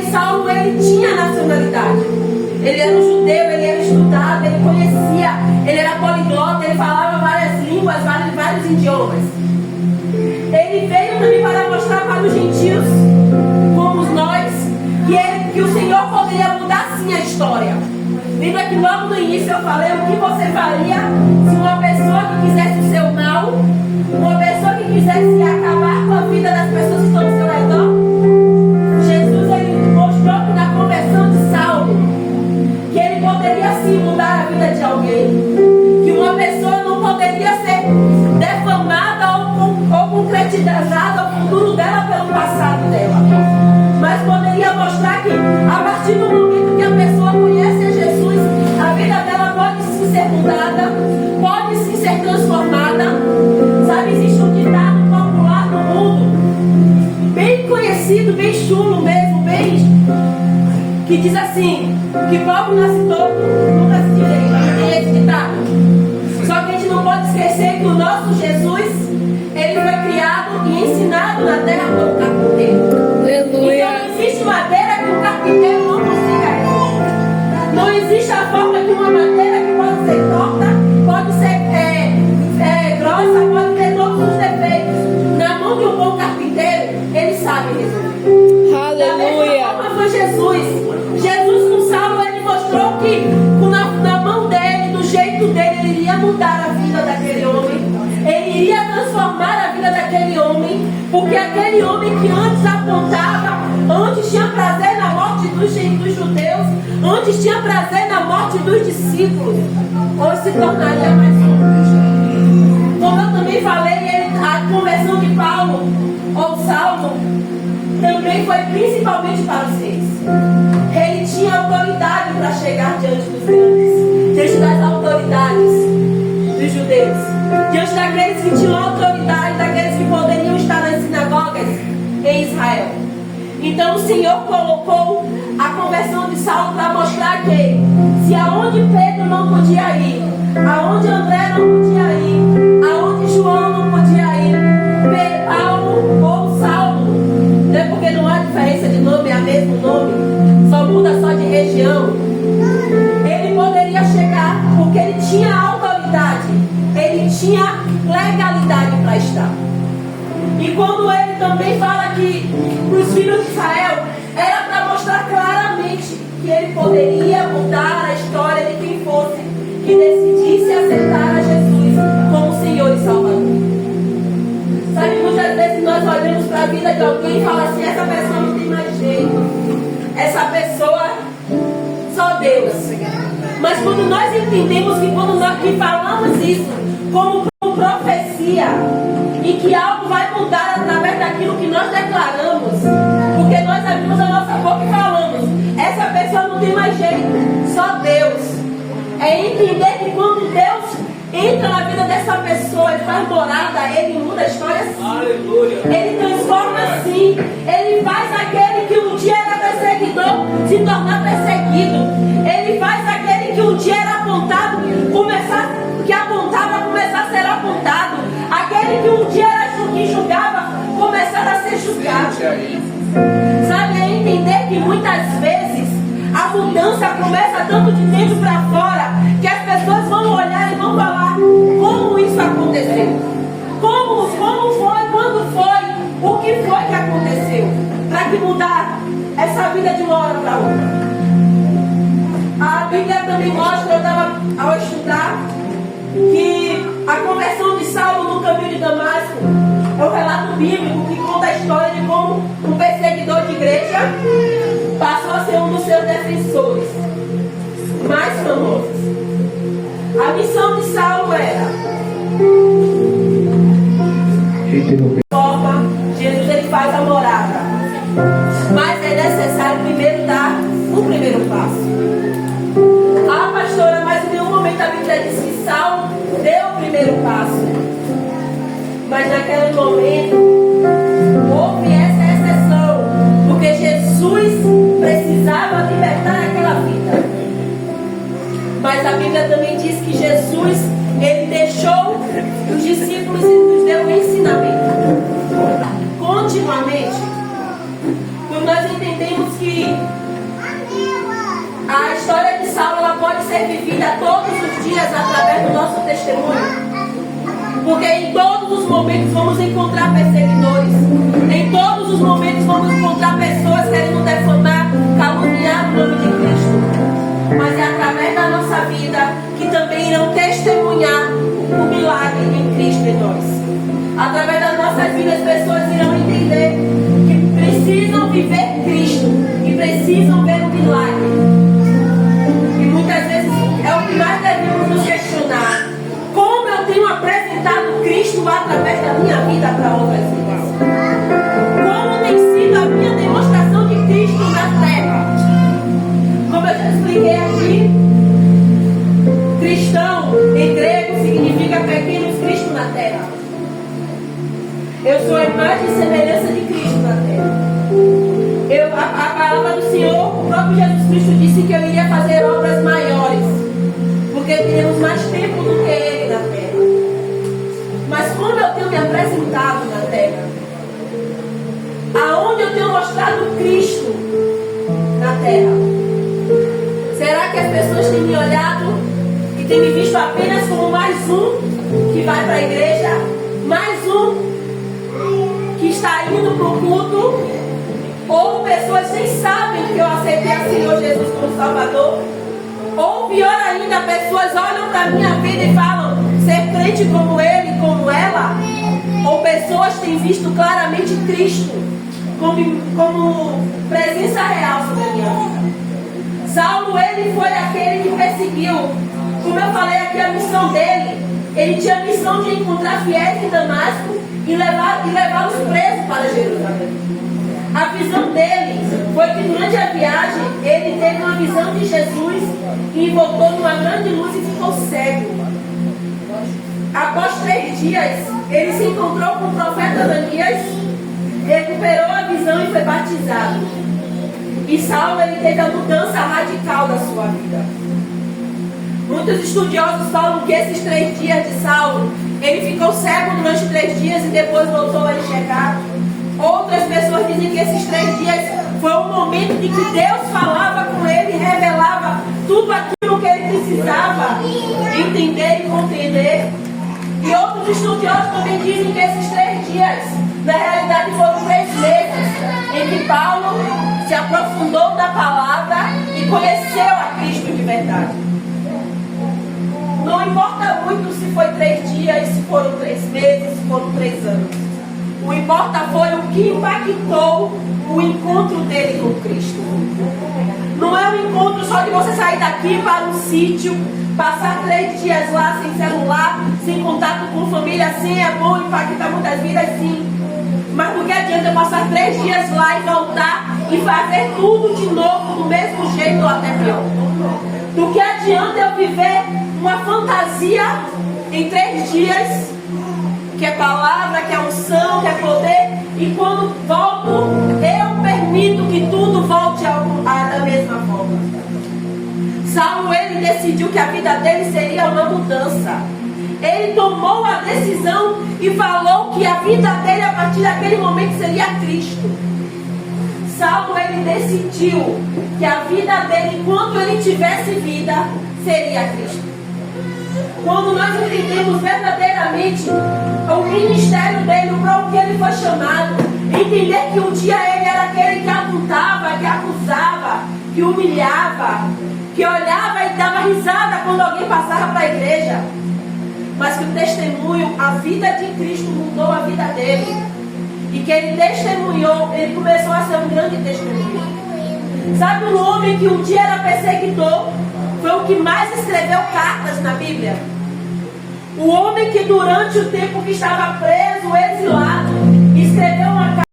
rei Saulo, ele tinha nacionalidade. Ele era um judeu, ele era estudado, ele conhecia, ele era poliglota, ele falava várias línguas, vários idiomas. Ele veio também para mostrar para os gentios, como nós, que o Senhor poderia mudar sim a história. Lembra que logo no início eu falei o que você faria se uma pessoa que quisesse o seu mal, uma pessoa que quisesse acabar com a vida das pessoas que estão ao seu redor? Jesus, ele mostrou que na conversão de Saulo, que ele poderia sim mudar a vida de alguém, que uma pessoa não poderia ser defamada ou concretizada o futuro dela pelo passado dela, mas poderia mostrar que a partir do momento que a pessoa conhece a Jesus, a vida dela pode sim ser mudada, pode sim ser transformada. Sabe, existe um ditado popular no mundo, bem conhecido, bem chulo mesmo, que diz assim, que pobre nasce torto, nunca se direita. Tem esse ditado. Só que a gente não pode esquecer que o nosso Jesus, ele foi criado e ensinado na terra pelo carpinteiro. Aleluia. Então não existe madeira que o carpinteiro não consiga errar. Não existe a forma que uma madeira que pode ser torta, pode ser grossa, pode ter todos os defeitos. Na mão de um bom carpinteiro, ele sabe resolver. Aleluia. Da mesma forma foi Jesus. Jesus com Saulo, ele mostrou que na mão dele, do jeito dele, ele iria mudar a vida daquele homem. Ele iria transformar a vida daquele homem, porque aquele homem que antes apontava, antes tinha prazer na morte dos judeus, antes tinha prazer na morte dos discípulos, hoje se tornaria mais um. Como eu também falei, a conversão de Paulo ou Saulo também foi principalmente para os reis. Ele tinha autoridade para chegar diante dos grandes, diante das autoridades dos judeus, diante daqueles que tinham autoridade, daqueles que poderiam estar nas sinagogas em Israel. Então o Senhor colocou a conversão de Saulo para mostrar que se aonde Pedro não podia ir, aonde André não podia ir, aonde João não podia ir, Paulo ou Saulo, não é porque não há diferença de nome, é o mesmo nome, só muda só de região, ele poderia chegar porque ele tinha autoridade, ele tinha legalidade para estar. E quando ele também fala que os filhos de Israel, era para mostrar claramente que ele poderia mudar a história de quem fosse que decidisse aceitar a Jesus como Senhor e Salvador. Sabe, muitas vezes nós olhamos para a vida de alguém e falamos assim, essa pessoa não tem mais jeito, essa pessoa só Deus. Mas quando nós entendemos que quando nós falamos isso como profecia, e que algo vai mudar através daquilo que nós declaramos, porque nós abrimos a nossa boca e falamos, essa pessoa não tem mais jeito, só Deus. É entender que quando Deus entra na vida dessa pessoa, ele faz morada, ele muda a história sim. Aleluia. Ele transforma sim. Ele faz aquele que um dia era perseguidor se tornar perseguido. Ele faz aquele que um dia era apontado começar a ser apontado. Aquele que um dia era que julgava começar a ser julgado. Sabe, é entender que muitas vezes a mudança começa tanto de dentro para fora que as pessoas vão olhar e vão falar como isso aconteceu, como foi, quando foi, o que foi que aconteceu, para que mudar essa vida de uma hora para outra. A Bíblia também mostra, eu estava ao estudar, que a conversão de Saulo no caminho de Damasco é um relato bíblico que conta a história de como um perseguidor de igreja passou a ser um dos seus defensores mais famosos. A missão de Saulo era forma, Jesus ele faz a morada, mas é necessário primeiro dar o primeiro passo. Ah, pastora, mas em nenhum momento a Bíblia diz que Saulo deu o primeiro passo, mas naquele momento houve essa exceção, porque Jesus precisava libertar aquela vida. Mas a Bíblia também diz que Jesus, ele deixou os discípulos e nos deu um ensinamento continuamente. Quando nós entendemos que que a história de Saulo ela pode ser vivida todos os dias através do nosso testemunho. Porque em todos os momentos vamos encontrar perseguidores. Em todos os momentos vamos encontrar pessoas querendo defamar, caluniar o nome de Cristo. Mas é através da nossa vida que também irão testemunhar o milagre em Cristo em nós. Através das nossas vidas, as pessoas irão entender que precisam viver Cristo e precisam ver o milagre. E muitas vezes é o que mais devemos nos questionar. Como eu tenho apresentado Cristo através da minha vida para outras vidas? Como tem sido a minha demonstração de Cristo na terra? Como eu já expliquei aqui, cristão em grego significa pequenos Cristo na terra. Eu sou a imagem e semelhança de Cristo na terra. A palavra do Senhor, o próprio Jesus Cristo disse que eu iria fazer obras maiores, porque teremos mais tempo do que Ele na terra. Mas como eu tenho me apresentado na terra? Aonde eu tenho mostrado Cristo na terra? Será que as pessoas têm me olhado e têm me visto apenas como mais um que vai para a igreja? Mais um que está indo para o culto? Ou pessoas nem sabem que eu aceitei a Senhor Jesus como Salvador? Ou pior ainda, pessoas olham para a minha vida e falam ser crente como ele, como ela? Ou pessoas têm visto claramente Cristo como presença real sobre a minha vida? Saulo, ele foi aquele que perseguiu. Como eu falei aqui, a missão dele, ele tinha a missão de encontrar fiéis em Damasco e levá-los presos para Jerusalém. A visão dele foi que durante a viagem ele teve uma visão de Jesus e voltou numa grande luz e ficou cego. Após 3 dias, ele se encontrou com o profeta Ananias, recuperou a visão e foi batizado. E Saulo, ele teve a mudança radical da sua vida. Muitos estudiosos falam que esses 3 dias de Saulo, ele ficou cego durante 3 dias e depois voltou a enxergar. Outras pessoas dizem que esses 3 dias foi um momento em que Deus falava com ele e revelava tudo aquilo que ele precisava entender e compreender. E outros estudiosos também dizem que esses 3 dias, na realidade, foram 3 meses em que Paulo se aprofundou na palavra e conheceu a Cristo de verdade. Não importa muito se foi 3 dias, se foram 3 meses, se foram 3 anos. O importa foi o que impactou o encontro dele com Cristo. Não é um encontro só de você sair daqui para um sítio, passar 3 dias lá sem celular, sem contato com família, sim, é bom impactar muitas vidas, sim. Mas do que adianta eu passar 3 dias lá e voltar e fazer tudo de novo do mesmo jeito ou até pior? Do que adianta eu viver uma fantasia em 3 dias, que é palavra, que é unção, que é poder, e quando volto, eu permito que tudo volte da mesma forma. Saulo, ele decidiu que a vida dele seria uma mudança. Ele tomou a decisão e falou que a vida dele a partir daquele momento seria Cristo. Saulo, ele decidiu que a vida dele, enquanto ele tivesse vida, seria Cristo. Quando nós entendemos verdadeiramente o ministério dele, para o que ele foi chamado, entender que um dia ele era aquele que apontava, que acusava, que humilhava, que olhava e dava risada quando alguém passava para a igreja, mas que o testemunho, a vida de Cristo mudou a vida dele, e que ele testemunhou, ele começou a ser um grande testemunho. Sabe um homem que um dia era perseguidor? Foi o que mais escreveu cartas na Bíblia. O homem que durante o tempo que estava preso, exilado, escreveu uma